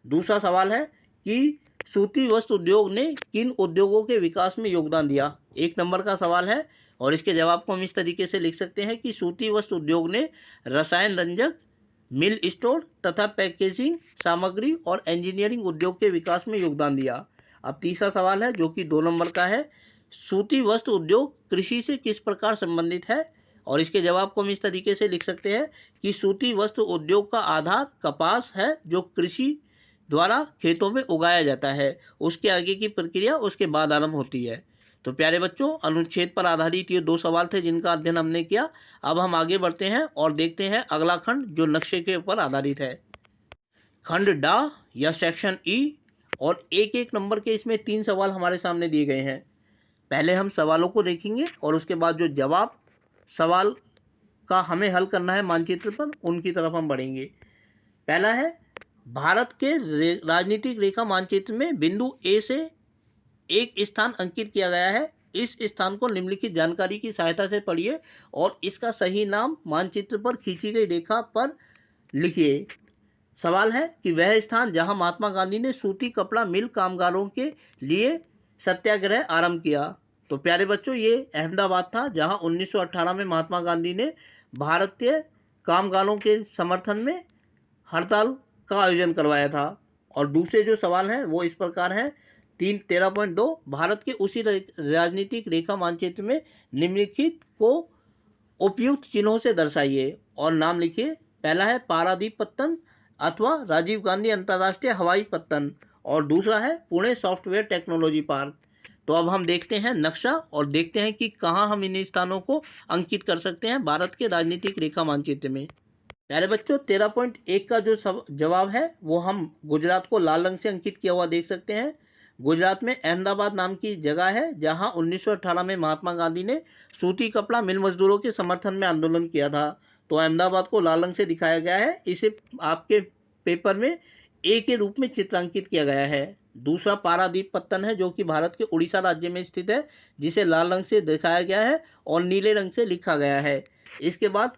दूसरा सवाल है कि सूती वस्त्र उद्योग ने किन उद्योगों के विकास में योगदान दिया। 1 नंबर का सवाल है और इसके जवाब को हम इस तरीके से लिख सकते हैं कि सूती वस्त्र उद्योग ने रसायन रंजक, मिल स्टोर तथा पैकेजिंग सामग्री और इंजीनियरिंग उद्योग के विकास में योगदान दिया। अब तीसरा सवाल है जो कि 2 नंबर का है, सूती वस्त्र उद्योग कृषि से किस प्रकार संबंधित है और इसके जवाब को हम इस तरीके से लिख सकते हैं कि सूती वस्त्र उद्योग का आधार कपास है जो कृषि द्वारा खेतों में उगाया जाता है। उसके आगे की प्रक्रिया उसके बाद आरंभ होती है। तो प्यारे बच्चों, अनुच्छेद पर आधारित ये 2 सवाल थे जिनका अध्ययन हमने किया। अब हम आगे बढ़ते हैं और देखते हैं अगला खंड जो नक्शे के ऊपर आधारित है। खंड डा या सेक्शन ई, और 1-1 नंबर के इसमें 3 सवाल हमारे सामने दिए गए हैं। पहले हम सवालों को देखेंगे और उसके बाद जो जवाब सवाल का हमें हल करना है मानचित्र पर, उनकी तरफ हम बढ़ेंगे। पहला है, भारत के राजनीतिक रेखा मानचित्र में बिंदु ए से एक स्थान अंकित किया गया है। इस स्थान को निम्नलिखित जानकारी की सहायता से पढ़िए और इसका सही नाम मानचित्र पर खींची गई रेखा पर लिखिए। सवाल है कि वह स्थान जहां महात्मा गांधी ने सूती कपड़ा मिल कामगारों के लिए सत्याग्रह आरंभ किया। तो प्यारे बच्चों, ये अहमदाबाद था जहां 1918 में महात्मा गांधी ने भारतीय कामगारों के समर्थन में हड़ताल का आयोजन करवाया था। और दूसरे जो सवाल हैं वो इस प्रकार हैं। 13.2, भारत के उसी राजनीतिक रेखा मानचित्र में निम्नलिखित को उपयुक्त चिन्हों से दर्शाइए और नाम लिखिए। पहला है पारादीप पत्तन अथवा राजीव गांधी अंतर्राष्ट्रीय हवाई पत्तन और दूसरा है पुणे सॉफ्टवेयर टेक्नोलॉजी पार्क। तो अब हम देखते हैं नक्शा और देखते हैं कि कहाँ हम इन स्थानों को अंकित कर सकते हैं भारत के राजनीतिक रेखा मानचित्र में। प्यारे बच्चों, 13.1 का जो जवाब है वो हम गुजरात को लाल रंग से अंकित किया हुआ देख सकते हैं। गुजरात में अहमदाबाद नाम की जगह है जहां 1918 में महात्मा गांधी ने सूती कपड़ा मिल मजदूरों के समर्थन में आंदोलन किया था। तो अहमदाबाद को लाल रंग से दिखाया गया है। इसे आपके पेपर में ए के रूप में चित्रांकित किया गया है। दूसरा पारादीप पत्तन है जो कि भारत के उड़ीसा राज्य में स्थित है, जिसे लाल रंग से दिखाया गया है और नीले रंग से लिखा गया है। इसके बाद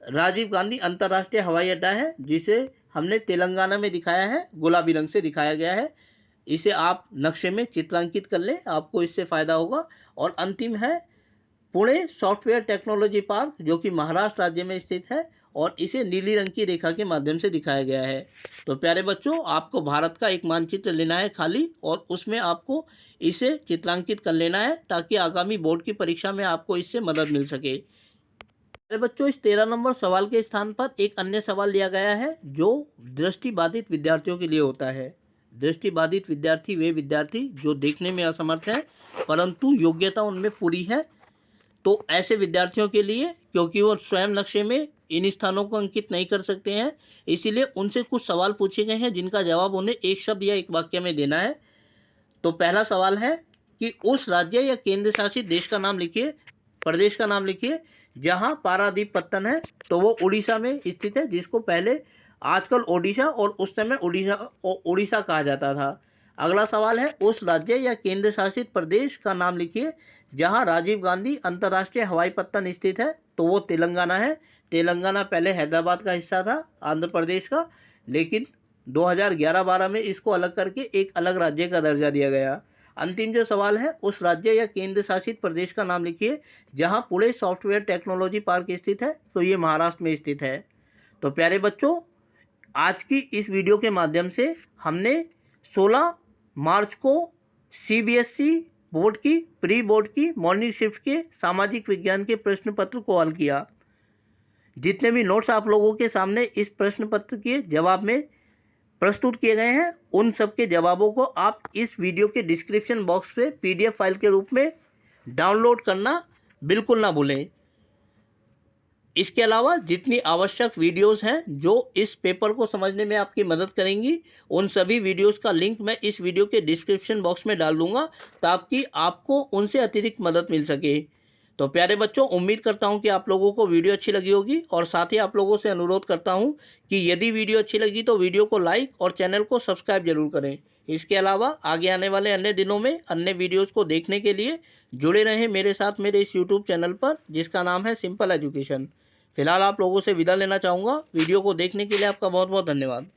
राजीव गांधी अंतर्राष्ट्रीय हवाई अड्डा है जिसे हमने तेलंगाना में दिखाया है, गुलाबी रंग से दिखाया गया है। इसे आप नक्शे में चित्रांकित कर लें, आपको इससे फ़ायदा होगा। और अंतिम है पुणे सॉफ्टवेयर टेक्नोलॉजी पार्क जो कि महाराष्ट्र राज्य में स्थित है और इसे नीली रंग की रेखा के माध्यम से दिखाया गया है। तो प्यारे बच्चों, आपको भारत का एक मानचित्र लेना है खाली और उसमें आपको इसे चित्रांकित कर लेना है ताकि आगामी बोर्ड की परीक्षा में आपको इससे मदद मिल सके। प्यारे बच्चों, इस 13 नंबर सवाल के स्थान पर एक अन्य सवाल लिया गया है जो दृष्टिबाधित विद्यार्थियों के लिए होता है। दृष्टिबाधित विद्यार्थी वे विद्यार्थी जो देखने में असमर्थ हैं परंतु योग्यता उनमें पूरी है। तो ऐसे विद्यार्थियों के लिए, क्योंकि वो स्वयं नक्शे में इन स्थानों को अंकित नहीं कर सकते हैं, इसीलिए उनसे कुछ सवाल पूछे गए हैं जिनका जवाब उन्हें एक शब्द या एक वाक्य में देना है। तो पहला सवाल है कि उस राज्य या केंद्र शासित देश का नाम लिखिए, प्रदेश का नाम लिखिए जहां पारादीप पत्तन है। तो वो उड़ीसा में स्थित है जिसको पहले आजकल ओडिशा और उस समय उड़ीसा कहा जाता था। अगला सवाल है, उस राज्य या केंद्र शासित प्रदेश का नाम लिखिए जहां राजीव गांधी अंतर्राष्ट्रीय हवाई पट्टन स्थित है। तो वो तेलंगाना है। तेलंगाना पहले हैदराबाद का हिस्सा था आंध्र प्रदेश का, लेकिन 2011-12 में इसको अलग करके एक अलग राज्य का दर्जा दिया गया। अंतिम जो सवाल है, उस राज्य या केंद्र शासित प्रदेश का नाम लिखिए जहां पुणे सॉफ्टवेयर टेक्नोलॉजी पार्क स्थित है। तो ये महाराष्ट्र में स्थित है। तो प्यारे बच्चों, आज की इस वीडियो के माध्यम से हमने 16 मार्च को सीबीएसई बोर्ड की प्री बोर्ड की मॉर्निंग शिफ्ट के सामाजिक विज्ञान के प्रश्न पत्र को हल किया। जितने भी नोट्स आप लोगों के सामने इस प्रश्न पत्र के जवाब में प्रस्तुत किए गए हैं, उन सब के जवाबों को आप इस वीडियो के डिस्क्रिप्शन बॉक्स पे पीडीएफ फाइल के रूप में डाउनलोड करना बिल्कुल ना भूलें। इसके अलावा जितनी आवश्यक वीडियोस हैं जो इस पेपर को समझने में आपकी मदद करेंगी, उन सभी वीडियोस का लिंक मैं इस वीडियो के डिस्क्रिप्शन बॉक्स में डाल दूंगा ताकि आपको उनसे अतिरिक्त मदद मिल सके। तो प्यारे बच्चों, उम्मीद करता हूं कि आप लोगों को वीडियो अच्छी लगी होगी और साथ ही आप लोगों से अनुरोध करता हूं कि यदि वीडियो अच्छी लगी तो वीडियो को लाइक और चैनल को सब्सक्राइब जरूर करें। इसके अलावा आगे आने वाले अन्य दिनों में अन्य वीडियोज़ को देखने के लिए जुड़े रहें मेरे साथ मेरे इस यूट्यूब चैनल पर, जिसका नाम है सिंपल एजुकेशन। फिलहाल आप लोगों से विदा लेना चाहूँगा। वीडियो को देखने के लिए आपका बहुत बहुत धन्यवाद।